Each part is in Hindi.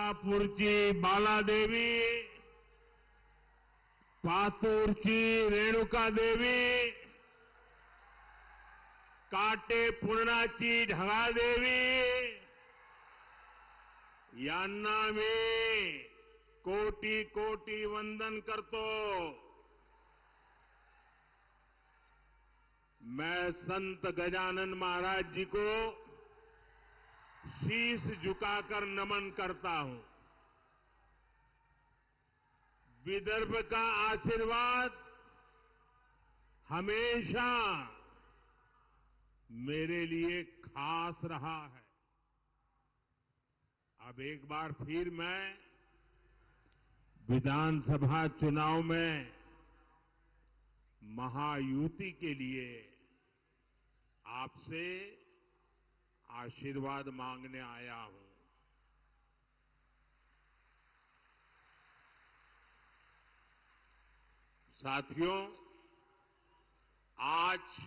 मालापुरची बालादेवी, पातूरची रेणुका देवी, काटे पूर्णाची ढगादेवी यांना मी कोटी कोटी वंदन करतो. मैं संत गजानन महाराज जी को शीश झुकाकर नमन करता हूं. विदर्भ का आशीर्वाद हमेशा मेरे लिए खास रहा है. अब एक बार फिर मैं विधानसभा चुनाव में महायुति के लिए आपसे आशीर्वाद मांगने आया हूं. साथियों, आज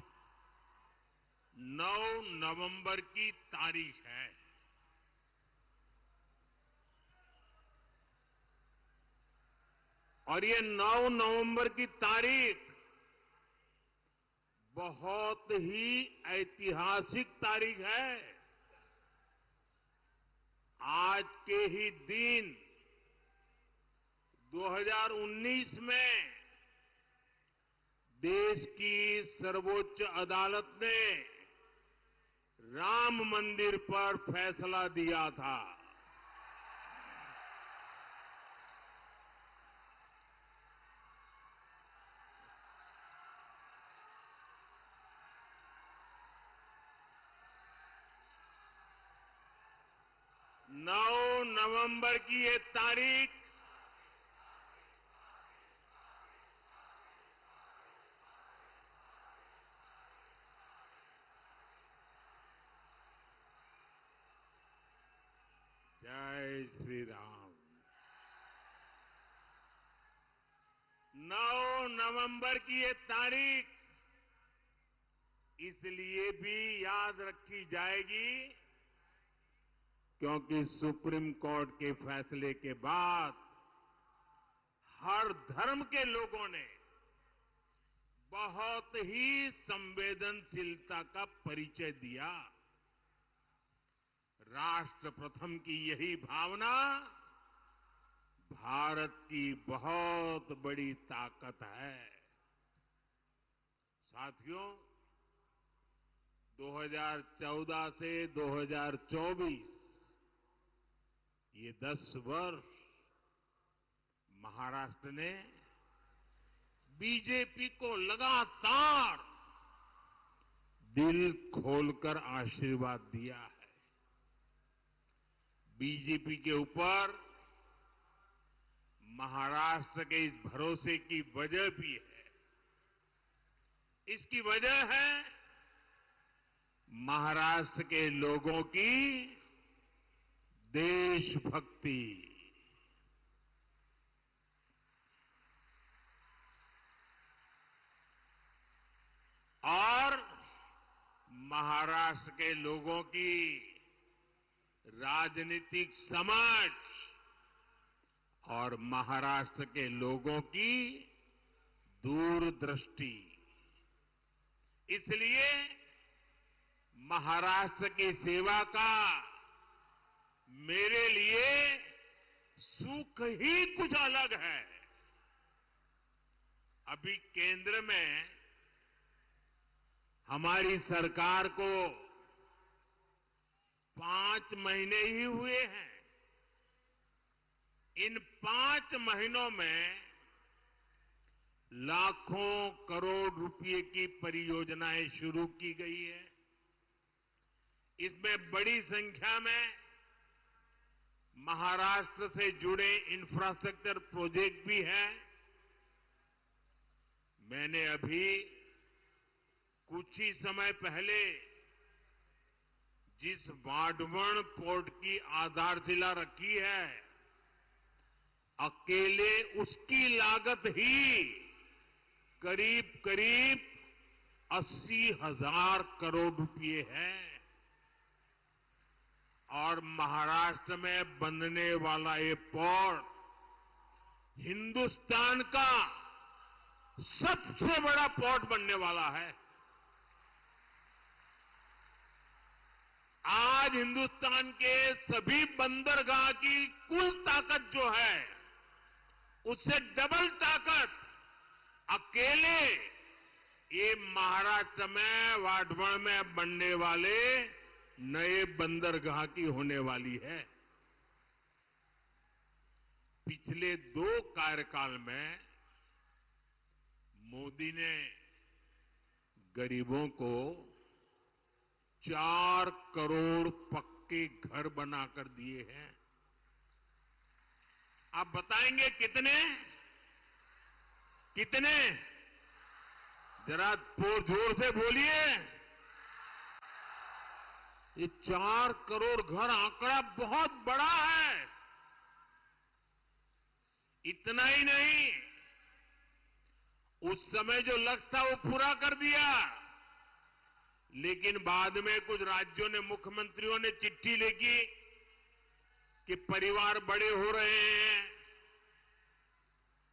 9 नवंबर की तारीख है. और ये 9 नवंबर की तारीख बहुत ही ऐतिहासिक तारीख है. आज के ही दिन 2019 में देश की सर्वोच्च अदालत ने राम मंदिर पर फैसला दिया था. नौ नवंबर की ये तारीख जय श्री राम. 9 नवंबर की ये तारीख इसलिए भी याद रखी जाएगी क्योंकि सुप्रीम कोर्ट के फैसले के बाद हर धर्म के लोगों ने बहुत ही संवेदनशीलता का परिचय दिया. राष्ट्र प्रथम की यही भावना भारत की बहुत बड़ी ताकत है. साथियों, 2014 से 2024 ये 10 वर्ष महाराष्ट्र ने बीजेपी को लगातार दिल खोलकर आशीर्वाद दिया है. बीजेपी के ऊपर महाराष्ट्र के इस भरोसे की वजह भी है. इसकी वजह है महाराष्ट्र के लोगों की देशभक्ति. और महाराष्ट्र के लोगों की राजनीतिक समझ और महाराष्ट्र के लोगों की दूरदृष्टि. इसलिए महाराष्ट्र की सेवा का मेरे लिए सुख ही कुछ अलग है. अभी केंद्र में हमारी सरकार को 5 महीने ही हुए हैं. इन 5 महीनों में लाखों करोड़ रुपए की परियोजनाएं शुरू की गई है. इसमें बड़ी संख्या में महाराष्ट्र से जुड़े इंफ्रास्ट्रक्चर प्रोजेक्ट भी हैं. मैंने अभी कुछ ही समय पहले जिस वाढवण पोर्ट की आधारशिला रखी है, अकेले उसकी लागत ही करीब करीब 80,000 करोड़ रुपए है. और महाराष्ट्र में बनने वाला ये पोर्ट हिंदुस्तान का सबसे बड़ा पोर्ट बनने वाला है। आज हिंदुस्तान के सभी बंदरगाह की कुल ताकत जो है, उससे डबल ताकत अकेले ये महाराष्ट्र में वाढवण में बनने वाले नए बंदरगाह की होने वाली है। पिछले 2 कार्यकाल में मोदी ने गरीबों को 4 करोड़ पक्के घर बनाकर दिए हैं। आप बताएंगे कितने? कितने? जरा जोर से बोलिए। ये 4 करोड़ घर आंकड़ा बहुत बड़ा है। इतना ही नहीं, उस समय जो लक्ष्य था वो पूरा कर दिया, लेकिन बाद में कुछ राज्यों ने, मुख्यमंत्रियों ने चिट्ठी लिखी कि परिवार बड़े हो रहे हैं,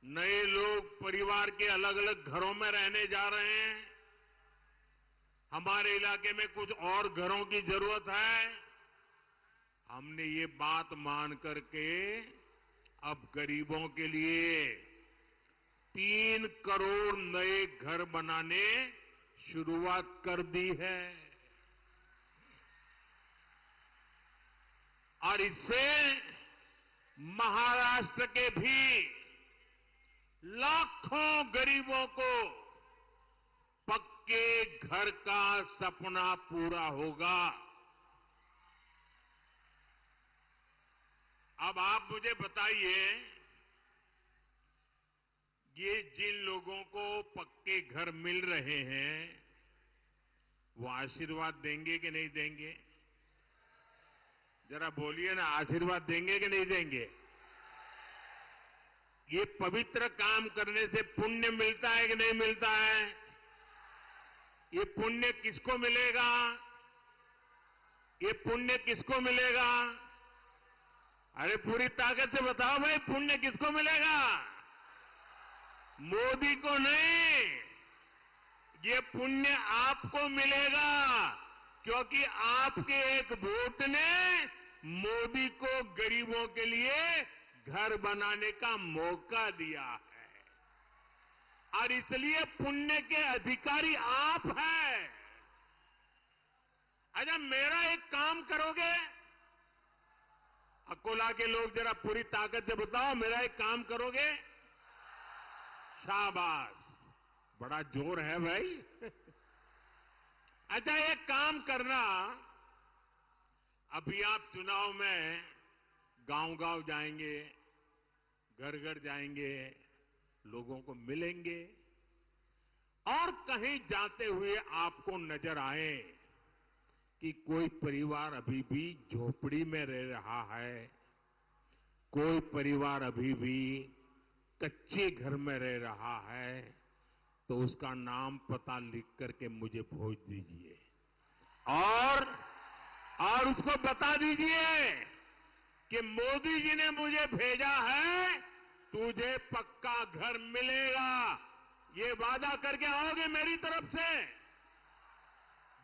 नए लोग परिवार के अलग अलग घरों में रहने जा रहे हैं, हमारे इलाके में कुछ और घरों की जरूरत है। हमने ये बात मान करके अब गरीबों के लिए 3 करोड़ नए घर बनाने शुरुआत कर दी है। और इससे महाराष्ट्र के भी लाखों गरीबों को पक्के घर का सपना पूरा होगा। अब आप मुझे बताइए, ये जिन लोगों को पक्के घर मिल रहे हैं, वो आशीर्वाद देंगे कि नहीं देंगे? जरा बोलिए ना, आशीर्वाद देंगे कि नहीं देंगे? ये पवित्र काम करने से पुण्य मिलता है कि नहीं मिलता है? ये पुण्य किसको मिलेगा? ये पुण्य किसको मिलेगा? अरे पूरी ताकत से बताओ भाई, पुण्य किसको मिलेगा? मोदी को नहीं, ये पुण्य आपको मिलेगा, क्योंकि आपके एक वोट ने मोदी को गरीबों के लिए घर बनाने का मौका दिया है। और इसलिए पुण्य के अधिकारी आप हैं। अच्छा, मेरा एक काम करोगे? अकोला के लोग जरा पूरी ताकत से बताओ, मेरा एक काम करोगे? शाबाश, बड़ा जोर है भाई। अच्छा, एक काम करना, अभी आप चुनाव में गांव-गांव जाएंगे, घर-घर जाएंगे, लोगों को मिलेंगे, और कहीं जाते हुए आपको नजर आए कि कोई परिवार अभी भी झोपड़ी में रह रहा है, कोई परिवार अभी भी कच्चे घर में रह रहा है, तो उसका नाम पता लिख करके मुझे भेज दीजिए और उसको बता दीजिए कि मोदी जी ने मुझे भेजा है, तुझे पक्का घर मिलेगा। ये वादा करके आओगे मेरी तरफ से?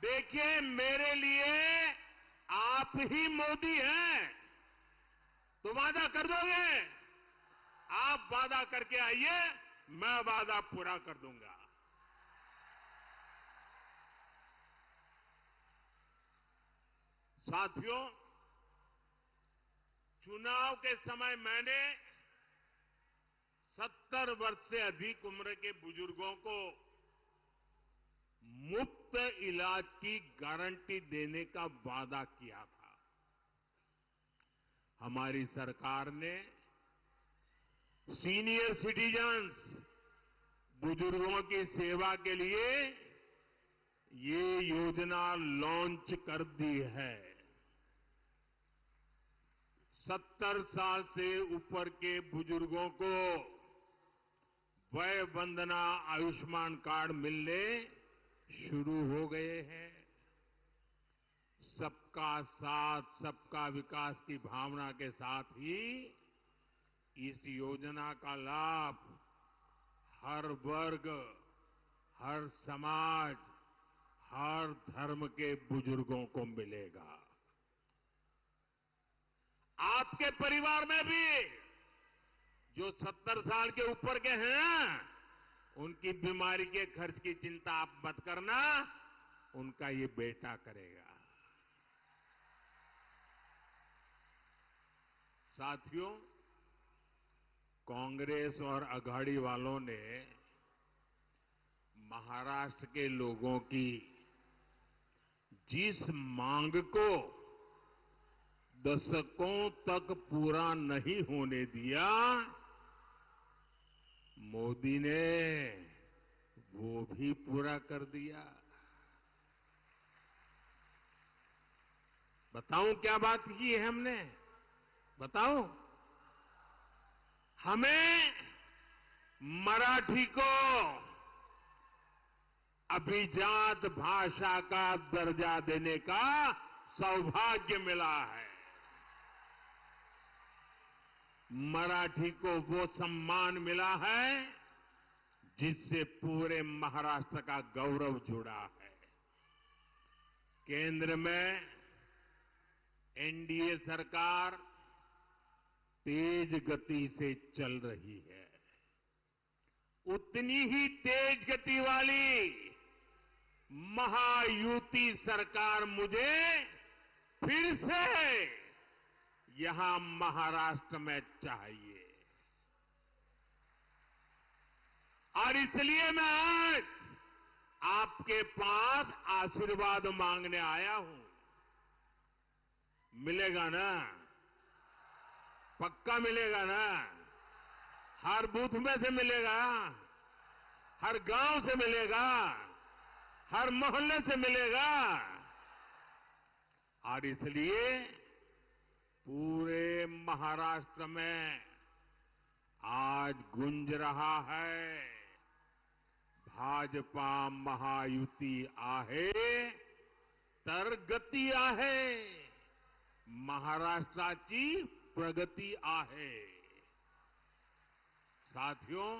देखिए, मेरे लिए आप ही मोदी हैं, तो वादा कर दोगे? आप वादा करके आइए, मैं वादा पूरा कर दूंगा। साथियों, चुनाव के समय मैंने 70 वर्ष से अधिक उम्र के बुजुर्गों को मुफ्त इलाज की गारंटी देने का वादा किया था। हमारी सरकार ने सीनियर सिटीजन्स, बुजुर्गों की सेवा के लिए ये योजना लॉन्च कर दी है। 70 साल से ऊपर के बुजुर्गों को वय वंदना आयुष्मान कार्ड मिलने शुरू हो गए हैं। सबका सबका साथ सबका विकास की भावना के साथ ही इस योजना का लाभ हर वर्ग, हर समाज, हर धर्म के बुजुर्गों को मिलेगा। आपके परिवार में भी जो 70 साल के ऊपर के हैं ना, उनकी बीमारी के खर्च की चिंता आप मत करना, उनका ये बेटा करेगा। साथियों, कांग्रेस और अघाड़ी वालों ने महाराष्ट्र के लोगों की जिस मांग को दशकों तक पूरा नहीं होने दिया, मोदी ने वो भी पूरा कर दिया। बताऊं क्या बात की है हमने? बताऊं? हमें मराठी को अभिजात भाषा का दर्जा देने का सौभाग्य मिला है। मराठी को वो सम्मान मिला है जिससे पूरे महाराष्ट्र का गौरव जुड़ा है। केंद्र में एनडीए सरकार तेज गति से चल रही है। उतनी ही तेज गति वाली महायुति सरकार मुझे फिर से यहां महाराष्ट्र में चाहिए। और इसलिए मैं आज आपके पास आशीर्वाद मांगने आया हूं। मिलेगा ना? पक्का मिलेगा ना? हर बूथ में से मिलेगा, हर गांव से मिलेगा, हर मोहल्ले से मिलेगा। और इसलिए पूरे महाराष्ट्र में आज गूंज रहा है, भाजपा महायुति आहे तर गती आहे, महाराष्ट्राची प्रगती आहे। साथियों,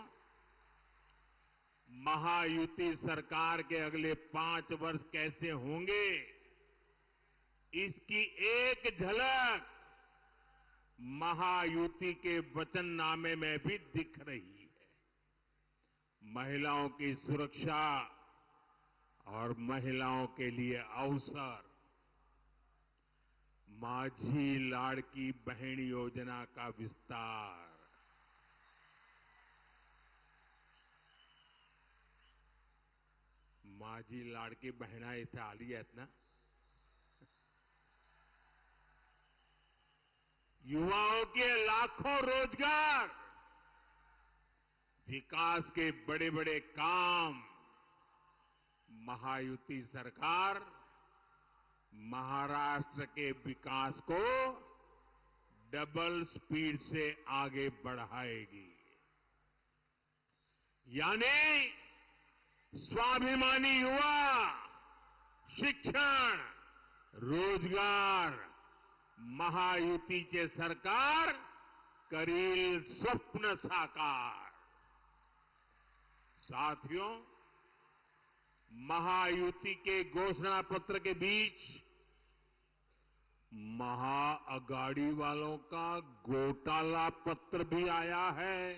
महायुति सरकार के अगले 5 वर्ष कैसे होंगे, इसकी एक झलक महायुति के वचननामे में भी दिख रही है। महिलाओं की सुरक्षा और महिलाओं के लिए अवसर, माझी लाड़की बहन योजना का विस्तार, माझी लाड़की बहना इथे आली आहेत ना, युवाओं के लाखों रोजगार, विकास के बड़े बड़े काम महायुति सरकार महाराष्ट्र के विकास को डबल स्पीड से आगे बढ़ाएगी। यानी स्वाभिमानी युवा, शिक्षण, रोजगार महायुतीचे सरकार करील स्वप्न साकार। साथियों, महायुति के घोषणा पत्र के बीच महाअघाड़ी वालों का घोटाला पत्र भी आया है।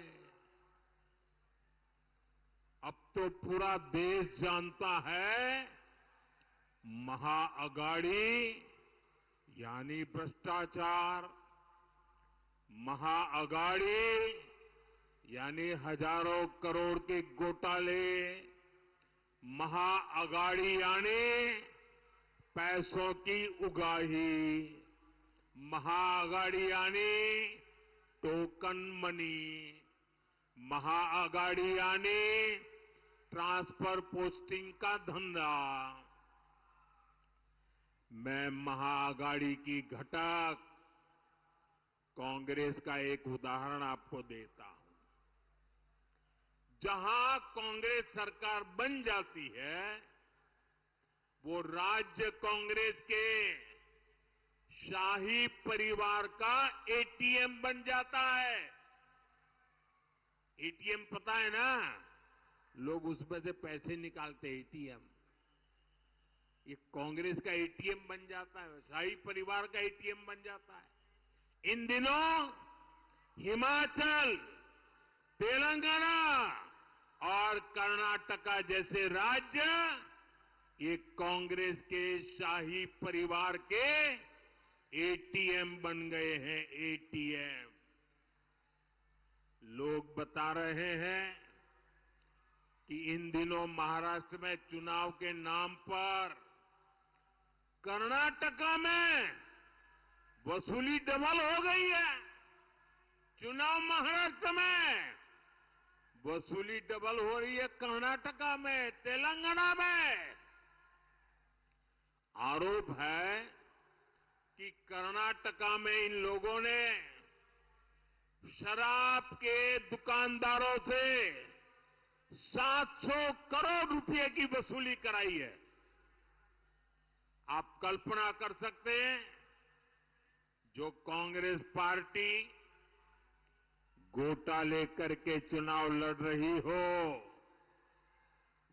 अब तो पूरा देश जानता है, महाअघाड़ी यानी भ्रष्टाचार, महाअघाड़ी यानी हजारों करोड़ के घोटाले, महाअघाड़ी यानी पैसों की उगाही, महाअघाड़ी यानी टोकन मनी, महाअघाड़ी यानी ट्रांसफर पोस्टिंग का धंधा। मैं महाअघाड़ी की घटक कांग्रेस का एक उदाहरण आपको देता हूं। जहां कांग्रेस सरकार बन जाती है, वो राज्य कांग्रेस के शाही परिवार का एटीएम बन जाता है। एटीएम पता है ना, लोग उसमें से पैसे निकालते हैं, एटीएम। ये कांग्रेस का एटीएम बन जाता है, शाही परिवार का एटीएम बन जाता है। इन दिनों हिमाचल, तेलंगाना और कर्नाटका जैसे राज्य ये कांग्रेस के शाही परिवार के एटीएम बन गए हैं, एटीएम। लोग बता रहे हैं कि इन दिनों महाराष्ट्र में चुनाव के नाम पर कर्नाटका में वसूली डबल हो गई है। चुनाव महाराष्ट्र में, वसूली डबल हो रही है कर्नाटका में, तेलंगाना में। आरोप है कि कर्नाटका में इन लोगों ने शराब के दुकानदारों से 700 करोड़ रुपए की वसूली कराई है। आप कल्पना कर सकते हैं, जो कांग्रेस पार्टी घोटाले करके चुनाव लड़ रही हो,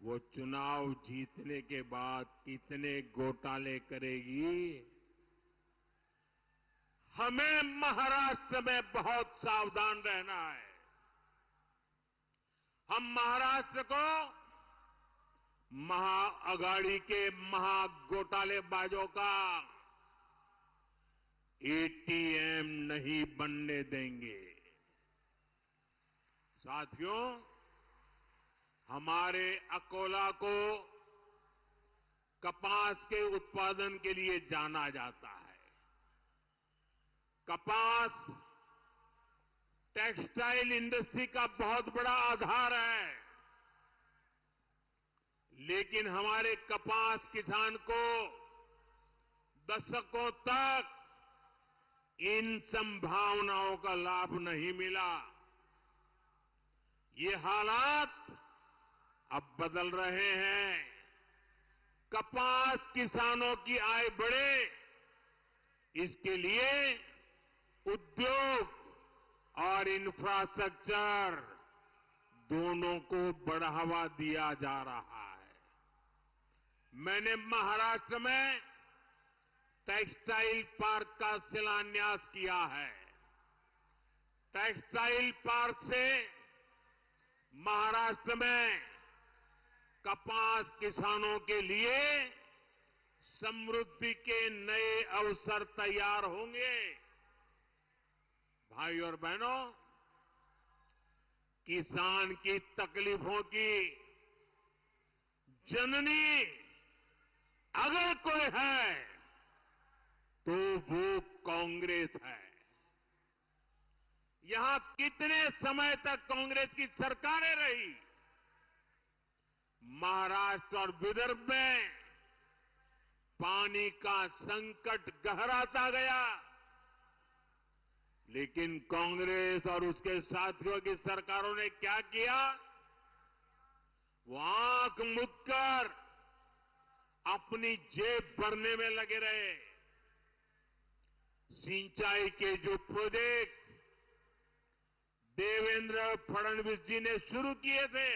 वो चुनाव जीतने के बाद कितने घोटाले करेगी। हमें महाराष्ट्र में बहुत सावधान रहना है। हम महाराष्ट्र को महाअघाड़ी के महाघोटालेबाजों का एटीएम नहीं बनने देंगे। साथियों, हमारे अकोला को कपास के उत्पादन के लिए जाना जाता है। कपास टेक्सटाइल इंडस्ट्री का बहुत बड़ा आधार है, लेकिन हमारे कपास किसान को दशकों तक इन संभावनाओं का लाभ नहीं मिला। ये हालात अब बदल रहे हैं। कपास किसानों की आय बढ़े, इसके लिए उद्योग और इंफ्रास्ट्रक्चर दोनों को बढ़ावा दिया जा रहा है। मैंने महाराष्ट्र में टेक्सटाइल पार्क का शिलान्यास किया है। टेक्सटाइल पार्क से महाराष्ट्र में कपास किसानों के लिए समृद्धि के नए अवसर तैयार होंगे। भाई और बहनों, किसान की तकलीफों की जननी अगर कोई है तो वो कांग्रेस है। यहां कितने समय तक कांग्रेस की सरकारें रही। महाराष्ट्र और विदर्भ में पानी का संकट गहराता गया, लेकिन कांग्रेस और उसके साथियों की सरकारों ने क्या किया? वो आंख मूंदकर अपनी जेब भरने में लगे रहे। सिंचाई के जो प्रोजेक्ट देवेंद्र फडणवीस जी ने शुरू किए थे,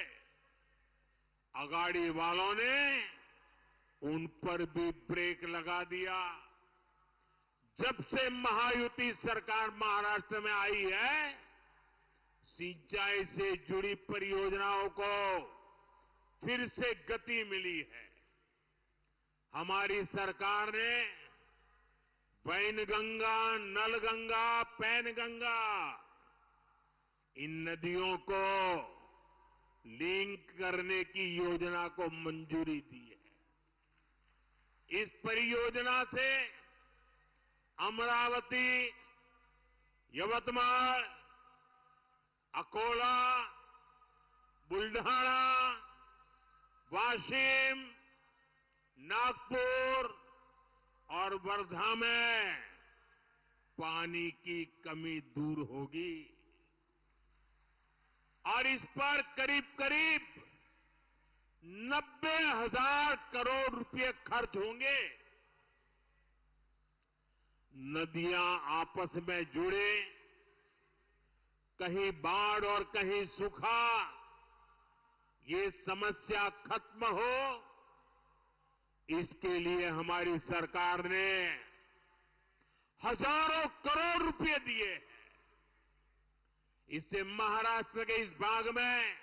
अगाड़ी वालों ने उन पर भी ब्रेक लगा दिया। जब से महायुति सरकार महाराष्ट्र में आई है, सिंचाई से जुड़ी परियोजनाओं को फिर से गति मिली है। हमारी सरकार ने वैनगंगा, नलगंगा, पैनगंगा इन नदियों को लिंक करने की योजना को मंजूरी दी है। इस परियोजना से अमरावती, यवतमाल, अकोला, बुल्ढाना, वाशिम, नागपुर और वर्धा में पानी की कमी दूर होगी और इस पर करीब करीब 90,000 करोड़ रुपए खर्च होंगे। नदियां आपस में जुड़े, कहीं बाढ़ और कहीं सूखा, ये समस्या खत्म हो, इसके लिए हमारी सरकार ने हजारों करोड़ रुपए दिए हैं। इससे महाराष्ट्र के इस भाग में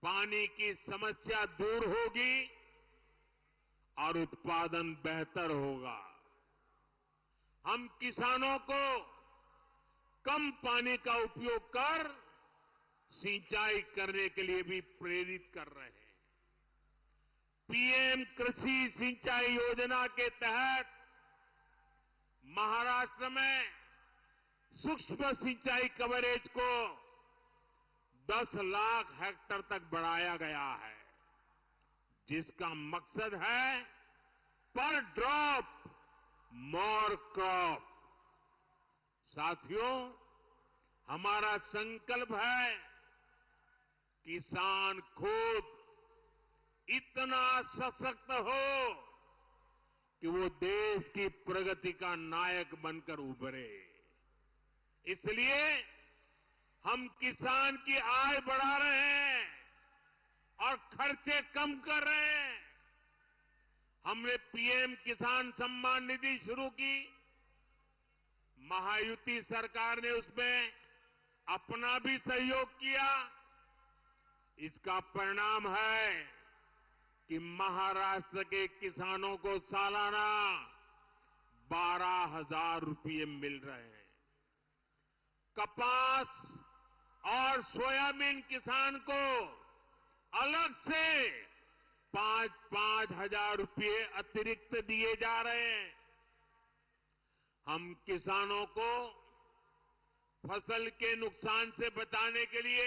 पानी की समस्या दूर होगी और उत्पादन बेहतर होगा। हम किसानों को कम पानी का उपयोग कर सिंचाई करने के लिए भी प्रेरित कर रहे हैं। पीएम कृषि सिंचाई योजना के तहत महाराष्ट्र में सूक्ष्म सिंचाई कवरेज को 10 लाख हेक्टेयर तक बढ़ाया गया है, जिसका मकसद है पर ड्रॉप मोर क्रॉप। साथियों, हमारा संकल्प है किसान खुद इतना सशक्त हो कि वो देश की प्रगति का नायक बनकर उभरे। इसलिए हम किसान की आय बढ़ा रहे हैं और खर्चे कम कर रहे हैं। हमने पीएम किसान सम्मान निधि शुरू की। महायुति सरकार ने उसमें अपना भी सहयोग किया। इसका परिणाम है कि महाराष्ट्र के किसानों को सालाना 12,000 रुपये मिल रहे हैं। कपास और सोयाबीन किसान को अलग से 5-5 हजार रुपये अतिरिक्त दिए जा रहे हैं। हम किसानों को फसल के नुकसान से बचाने के लिए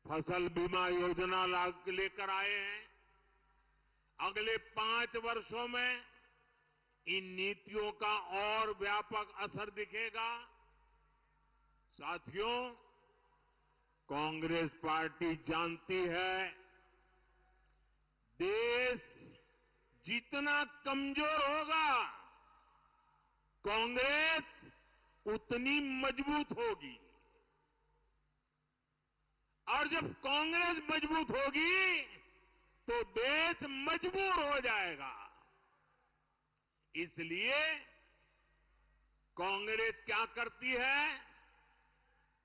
फसल बीमा योजना लेकर आए हैं। अगले 5 वर्षों में इन नीतियों का और व्यापक असर दिखेगा। साथियों, कांग्रेस पार्टी जानती है देश जितना कमजोर होगा, कांग्रेस उतनी मजबूत होगी। और जब कांग्रेस मजबूत होगी तो देश मजबूर हो जाएगा। इसलिए कांग्रेस क्या करती है,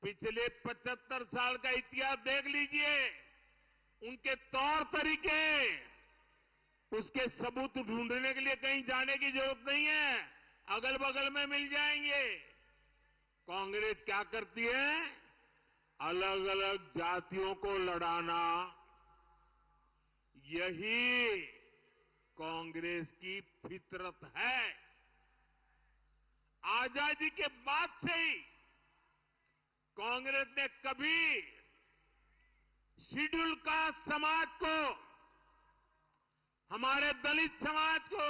पिछले 75 साल का इतिहास देख लीजिए। उनके तौर तरीके, उसके सबूत ढूंढने के लिए कहीं जाने की जरूरत नहीं है, अगल बगल में मिल जाएंगे। कांग्रेस क्या करती है, अलग अलग जातियों को लड़ाना, यही कांग्रेस की फितरत है। आजादी के बाद से ही कांग्रेस ने कभी शेड्यूल कास्ट समाज को, हमारे दलित समाज को,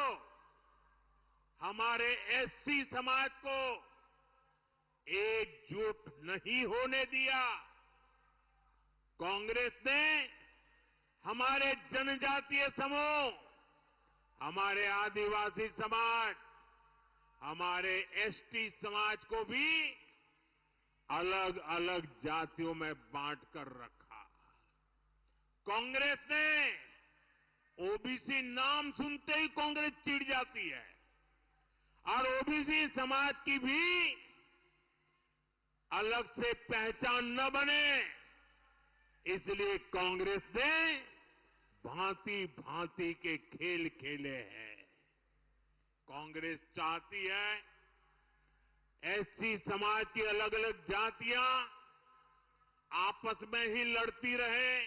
हमारे एससी समाज को एकजुट नहीं होने दिया। कांग्रेस ने हमारे जनजातीय समूह, हमारे आदिवासी समाज, हमारे एसटी समाज को भी अलग अलग जातियों में बांटकर रखा। कांग्रेस ने ओबीसी नाम सुनते ही कांग्रेस चिढ़ जाती है और ओबीसी समाज की भी अलग से पहचान न बने, इसलिए कांग्रेस ने भांति भांति के खेल खेले हैं। कांग्रेस चाहती है एससी समाज की अलग अलग जातियां आपस में ही लड़ती रहे,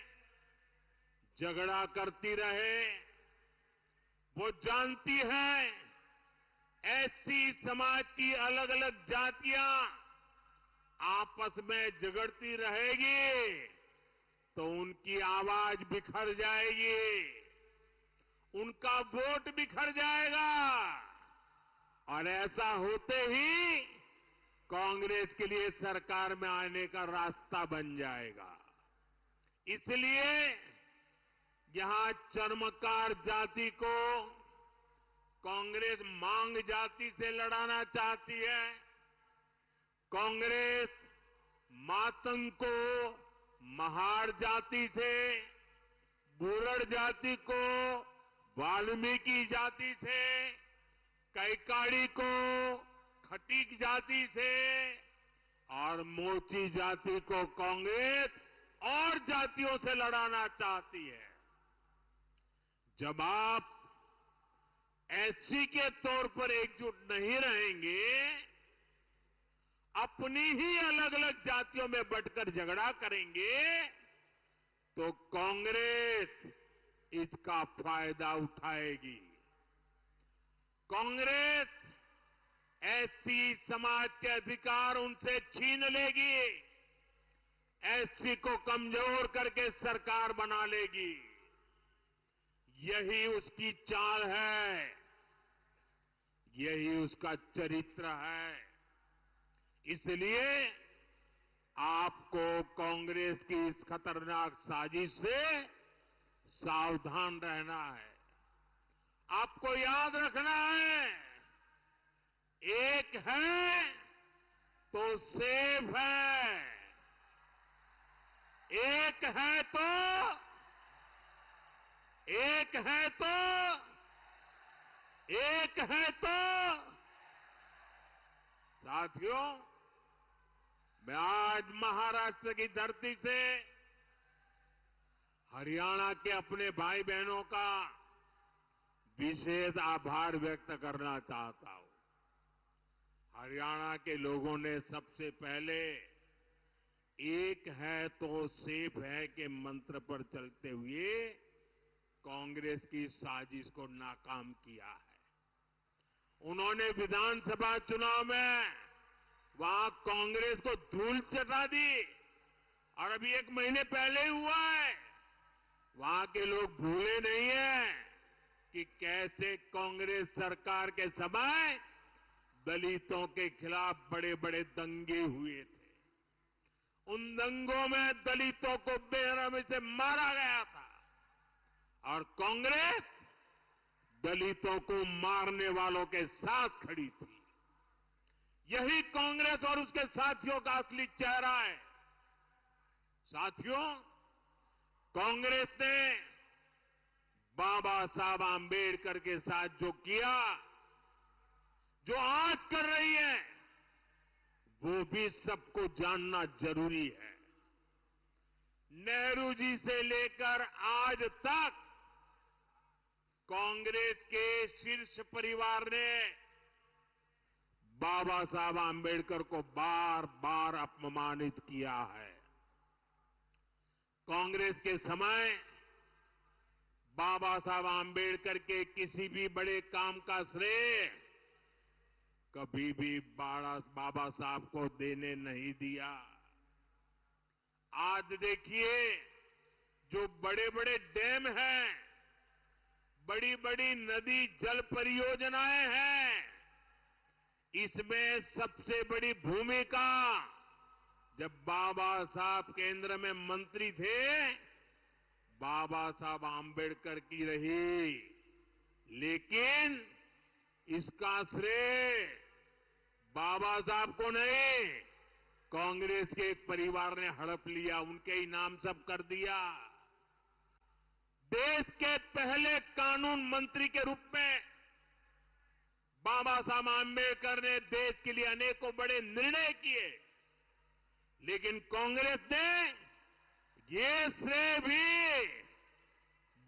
झगड़ा करती रहे। वो जानती है एससी समाज की अलग अलग जातियां आपस में झगड़ती रहेगी तो उनकी आवाज बिखर जाएगी, उनका वोट बिखर जाएगा और ऐसा होते ही कांग्रेस के लिए सरकार में आने का रास्ता बन जाएगा। इसलिए यहां चर्मकार जाति को कांग्रेस मांग जाति से लड़ाना चाहती है। कांग्रेस मातंग को महार जाति से, बुरड़ जाति को वाल्मीकि जाति से, कैकाड़ी को खटीक जाति से और मोची जाति को कांग्रेस और जातियों से लड़ाना चाहती है। जब आप एससी के तौर पर एकजुट नहीं रहेंगे, अपनी ही अलग अलग जातियों में बंटकर झगड़ा करेंगे, तो कांग्रेस इसका फायदा उठाएगी। कांग्रेस एससी समाज के अधिकार उनसे छीन लेगी, एससी को कमजोर करके सरकार बना लेगी। यही उसकी चाल है, यही उसका चरित्र है। इसलिए आपको कांग्रेस की इस खतरनाक साजिश से सावधान रहना है। आपको याद रखना है, एक है तो सेफ है, एक है तो साथियों, मैं आज महाराष्ट्र की धरती से हरियाणा के अपने भाई बहनों का विशेष आभार व्यक्त करना चाहता हूं। हरियाणा के लोगों ने सबसे पहले एक है तो सेफ है के मंत्र पर चलते हुए कांग्रेस की साजिश को नाकाम किया है। उन्होंने विधानसभा चुनाव में वहां कांग्रेस को धूल चटा दी और अभी एक महीने पहले ही हुआ है। वहां के लोग भूले नहीं है कि कैसे कांग्रेस सरकार के समय दलितों के खिलाफ बड़े बड़े दंगे हुए थे। उन दंगों में दलितों को बेरहमी से मारा गया था और कांग्रेस दलितों को मारने वालों के साथ खड़ी थी। यही कांग्रेस और उसके साथियों का असली चेहरा है। साथियों, कांग्रेस ने बाबा साहब आंबेडकर के साथ जो किया, जो आज कर रही है, वो भी सबको जानना जरूरी है। नेहरू जी से लेकर आज तक कांग्रेस के शीर्ष परिवार ने बाबा साहब आंबेडकर को बार बार अपमानित किया है। कांग्रेस के समय बाबा साहब आंबेडकर के किसी भी बड़े काम का श्रेय कभी भी बाबा साहब को देने नहीं दिया। आज देखिए, जो बड़े बड़े डैम हैं, बड़ी बड़ी नदी जल परियोजनाएं हैं, इसमें सबसे बड़ी भूमिका जब बाबा साहब केंद्र में मंत्री थे, बाबा साहब आंबेडकर की रही। लेकिन इसका श्रेय बाबा साहब को नहीं, कांग्रेस के एक परिवार ने हड़प लिया, उनके ही नाम सब कर दिया। देश के पहले कानून मंत्री के रूप में बाबा साहब आंबेडकर ने देश के लिए अनेकों बड़े निर्णय किए, लेकिन कांग्रेस ने ये श्रेय भी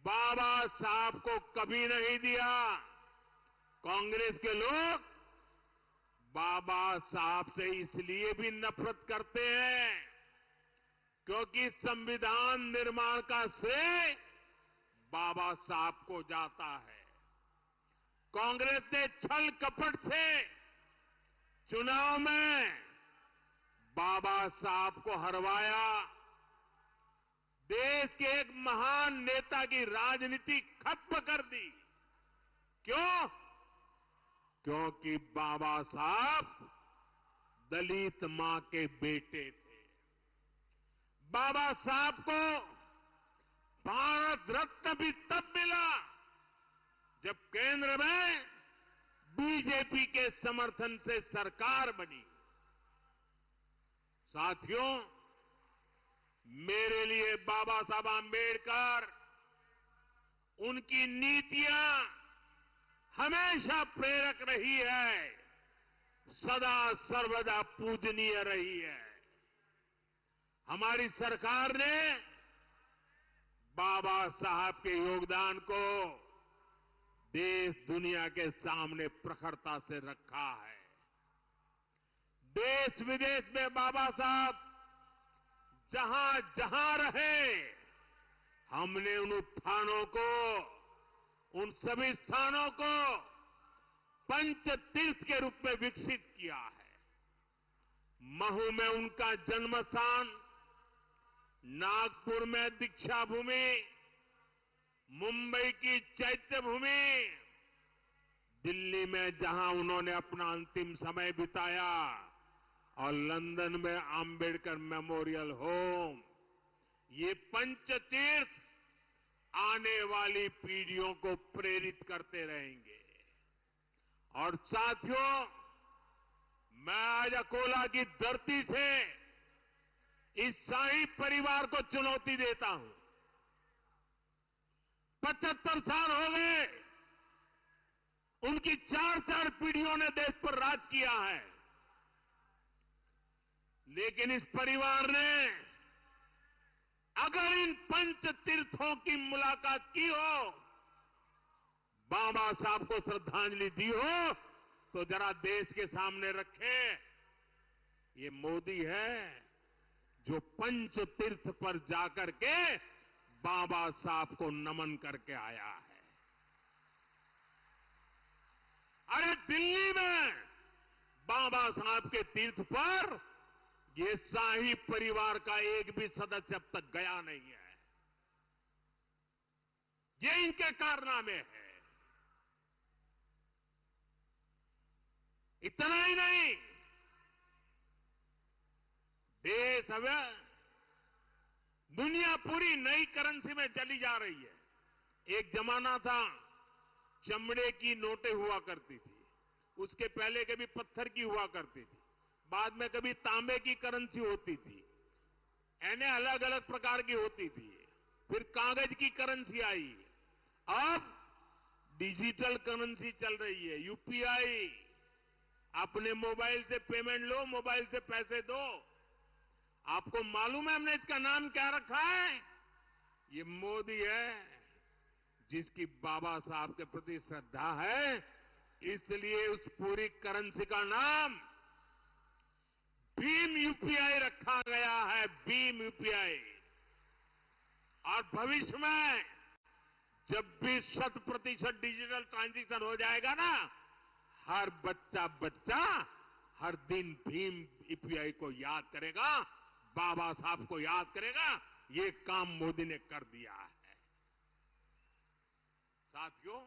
बाबा साहब को कभी नहीं दिया। कांग्रेस के लोग बाबा साहब से इसलिए भी नफरत करते हैं क्योंकि संविधान निर्माण का श्रेय बाबा साहब को जाता है। कांग्रेस ने छल कपट से चुनाव में बाबा साहब को हरवाया। देश के एक महान नेता की राजनीति खत्म कर दी। क्यों? क्योंकि बाबा साहब दलित मां के बेटे थे। बाबा साहब को भारत रत्न भी तब मिला जब केंद्र में बीजेपी के समर्थन से सरकार बनी। साथियों, मेरे लिए बाबा साहब आंबेडकर, उनकी नीतियां हमेशा प्रेरक रही है, सदा सर्वदा पूजनीय रही है। हमारी सरकार ने बाबा साहब के योगदान को देश दुनिया के सामने प्रखरता से रखा है। देश विदेश में बाबा साहब जहां जहां रहे, हमने उन उत्थानों को, उन सभी स्थानों को पंच तीर्थ के रूप में विकसित किया है। महू में उनका जन्म स्थान, नागपुर में दीक्षा भूमि, मुंबई की चैत्य भूमि, दिल्ली में जहां उन्होंने अपना अंतिम समय बिताया, और लंदन में आंबेडकर मेमोरियल होम, ये पंच तीर्थ आने वाली पीढ़ियों को प्रेरित करते रहेंगे। और साथियों, मैं आज अकोला की धरती से इस शाही परिवार को चुनौती देता हूं। 75 साल हो गए, उनकी 4 पीढ़ियों ने देश पर राज किया है, लेकिन इस परिवार ने अगर इन पंच तीर्थों की मुलाकात की हो, बाबा साहब को श्रद्धांजलि दी हो, तो जरा देश के सामने रखे, ये मोदी है जो पंच तीर्थ पर जाकर के बाबा साहब को नमन करके आया है। अरे दिल्ली में बाबा साहब के तीर्थ पर ये शाही परिवार का एक भी सदस्य अब तक गया नहीं है। ये इनके कारनामे हैं। इतना ही नहीं, देश अब दुनिया पूरी नई करेंसी में चली जा रही है। एक जमाना था चमड़े की नोटें हुआ करती थी, उसके पहले कभी पत्थर की हुआ करती थी, बाद में कभी तांबे की करेंसी होती थी, यानी अलग अलग प्रकार की होती थी। फिर कागज की करेंसी आई, अब डिजिटल करेंसी चल रही है, यूपीआई। अपने मोबाइल से पेमेंट लो, मोबाइल से पैसे दो। आपको मालूम है हमने इसका नाम क्या रखा है? ये मोदी है, जिसकी बाबा साहब के प्रति श्रद्धा है, इसलिए उस पूरी करेंसी का नाम भीम यूपीआई रखा गया है, भीम यूपीआई। और भविष्य में जब भी 100% डिजिटल ट्रांजैक्शन हो जाएगा ना, हर बच्चा हर दिन भीम यूपीआई को याद करेगा, बाबा साहब को याद करेगा। ये काम मोदी ने कर दिया है। साथियों,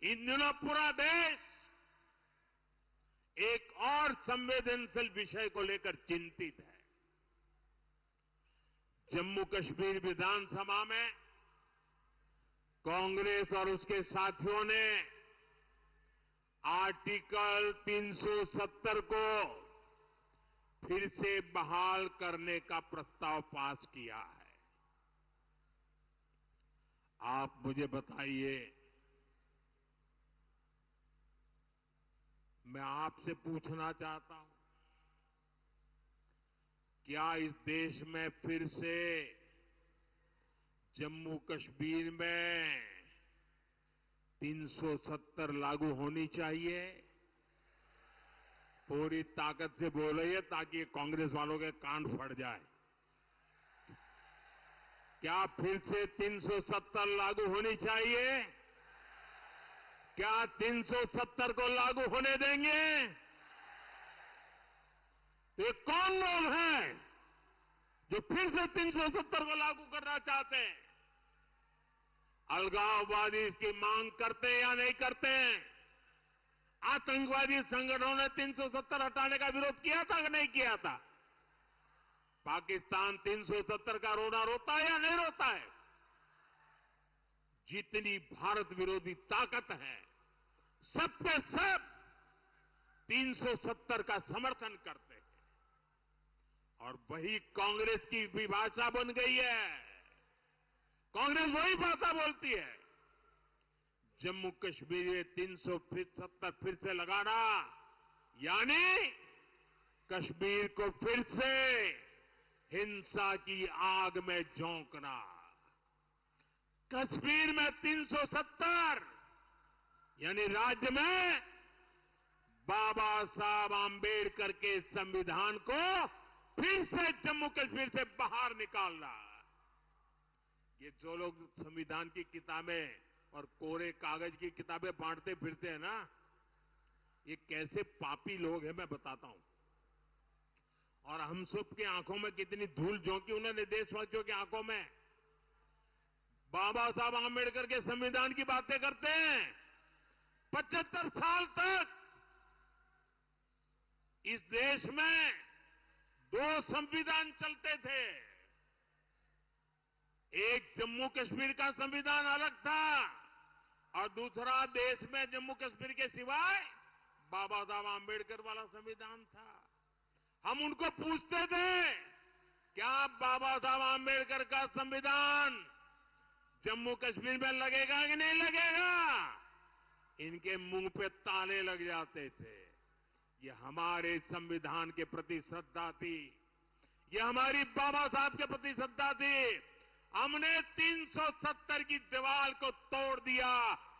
इन दिनों पूरा देश एक और संवेदनशील विषय को लेकर चिंतित है। जम्मू कश्मीर विधानसभा में कांग्रेस और उसके साथियों ने आर्टिकल 370 को फिर से बहाल करने का प्रस्ताव पास किया है। आप मुझे बताइए, मैं आपसे पूछना चाहता हूं, क्या इस देश में फिर से जम्मू कश्मीर में 370 लागू होनी चाहिए? पूरी ताकत से बोलिए ताकि कांग्रेस वालों के कान फट जाए। क्या फिर से 370 लागू होनी चाहिए? क्या 370 को लागू होने देंगे? तो ये कौन लोग हैं जो फिर से 370 को लागू करना चाहते हैं? अलगाववादी इसकी मांग करते हैं या नहीं करते हैं? आतंकवादी संगठनों ने 370 हटाने का विरोध किया था कि नहीं किया था? पाकिस्तान 370 का रोना रोता है या नहीं रोता है? जितनी भारत विरोधी ताकत है, सब के सब 370 का समर्थन करते हैं और वही कांग्रेस की भी भाषा बन गई है। कांग्रेस वही भाषा बोलती है। जम्मू कश्मीर में 370 फिर से लगाना यानी कश्मीर को फिर से हिंसा की आग में झोंकना। कश्मीर में 370 यानी राज्य में बाबा साहब आंबेडकर के संविधान को फिर से जम्मू कश्मीर से बाहर निकालना। ये जो लोग संविधान की किताबें और कोरे कागज की किताबें बांटते फिरते हैं ना, ये कैसे पापी लोग हैं मैं बताता हूं। और हम सब की आंखों में कितनी धूल झोंकी उन्होंने देशवासियों की आंखों में। बाबा साहब आंबेडकर के संविधान की बातें करते हैं। 75 साल तक इस देश में 2 संविधान चलते थे। एक जम्मू कश्मीर का संविधान अलग था और दूसरा देश में जम्मू कश्मीर के सिवाय बाबा साहब आंबेडकर वाला संविधान था। हम उनको पूछते थे क्या बाबा साहब आंबेडकर का संविधान जम्मू कश्मीर में लगेगा कि नहीं लगेगा? इनके मुंह पे ताले लग जाते थे। ये हमारे संविधान के प्रति श्रद्धा थी, ये हमारी बाबा साहब के प्रति श्रद्धा थी। हमने 370 की दीवार को तोड़ दिया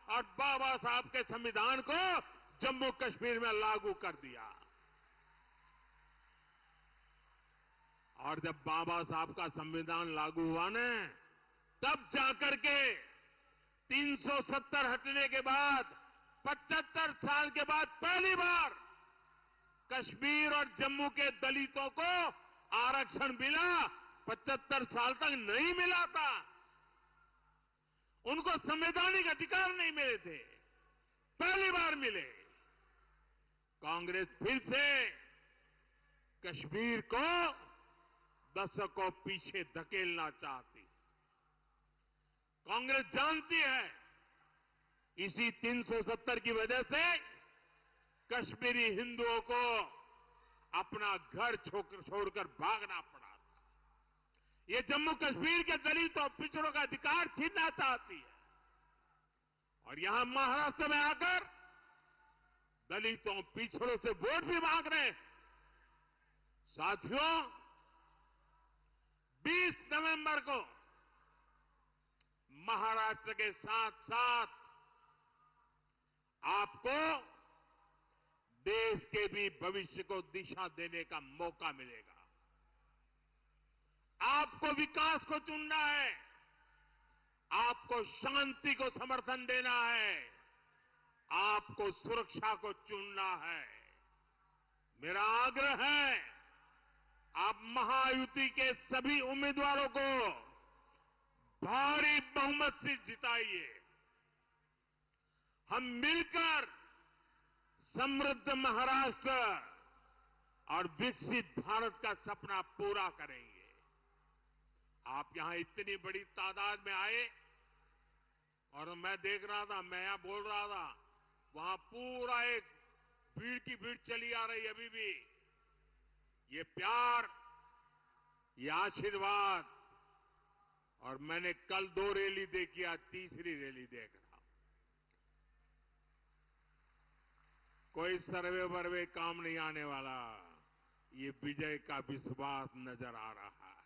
और बाबा साहब के संविधान को जम्मू कश्मीर में लागू कर दिया। और जब बाबा साहब का संविधान लागू हुआ न, तब जाकर के 370 हटने के बाद 75 साल के बाद पहली बार कश्मीर और जम्मू के दलितों को आरक्षण मिला। 75 साल तक नहीं मिला था। उनको संवैधानिक अधिकार नहीं मिले थे, पहली बार मिले। कांग्रेस फिर से कश्मीर को दशकों पीछे धकेलना चाहती। कांग्रेस जानती है इसी 370 की वजह से कश्मीरी हिंदुओं को अपना घर छोड़कर भागना पड़ा था। ये जम्मू कश्मीर के दलितों पिछड़ों का अधिकार छीनना चाहती है और यहां महाराष्ट्र में आकर दलितों पिछड़ों से वोट भी मांग रहे हैं। साथियों, 20 नवंबर को महाराष्ट्र के साथ साथ आपको देश के भी भविष्य को दिशा देने का मौका मिलेगा। आपको विकास को चुनना है, आपको शांति को समर्थन देना है, आपको सुरक्षा को चुनना है। मेरा आग्रह है आप महायुति के सभी उम्मीदवारों को भारी बहुमत से जिताइए। हम मिलकर समृद्ध महाराष्ट्र और विकसित भारत का सपना पूरा करेंगे। आप यहां इतनी बड़ी तादाद में आए और मैं देख रहा था, मैं यहां बोल रहा था, वहां पूरा एक भीड़ की भीड़ चली आ रही अभी भी। ये प्यार, ये आशीर्वाद, और मैंने कल 2 रैली देखी, आज तीसरी रैली देख रहा हूं। कोई सर्वे वर्वे काम नहीं आने वाला, ये विजय का विश्वास नजर आ रहा है।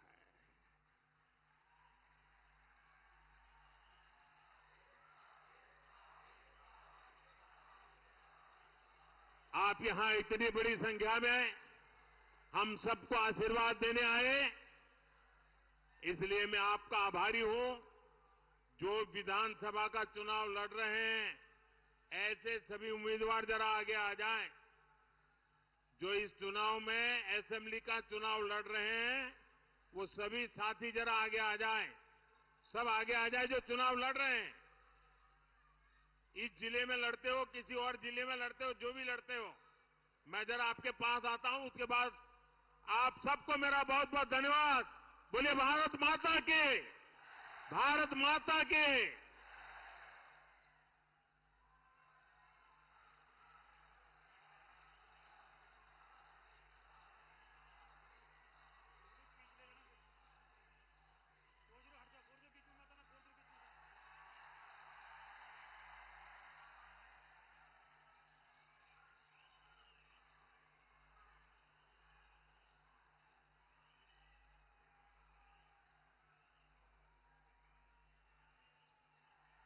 आप यहां इतनी बड़ी संख्या में हम सबको आशीर्वाद देने आए, इसलिए मैं आपका आभारी हूं। जो विधानसभा का चुनाव लड़ रहे हैं, ऐसे सभी उम्मीदवार जरा आगे आ जाएं। जो इस चुनाव में असेंबली का चुनाव लड़ रहे हैं, वो सभी साथी जरा आगे आ जाएं। सब आगे आ जाए जो चुनाव लड़ रहे हैं। इस जिले में लड़ते हो, किसी और जिले में लड़ते हो, जो भी लड़ते हो, मैं जरा आपके पास आता हूं। उसके बाद आप सबको मेरा बहुत बहुत धन्यवाद। बोलिए भारत माता की, भारत माता की।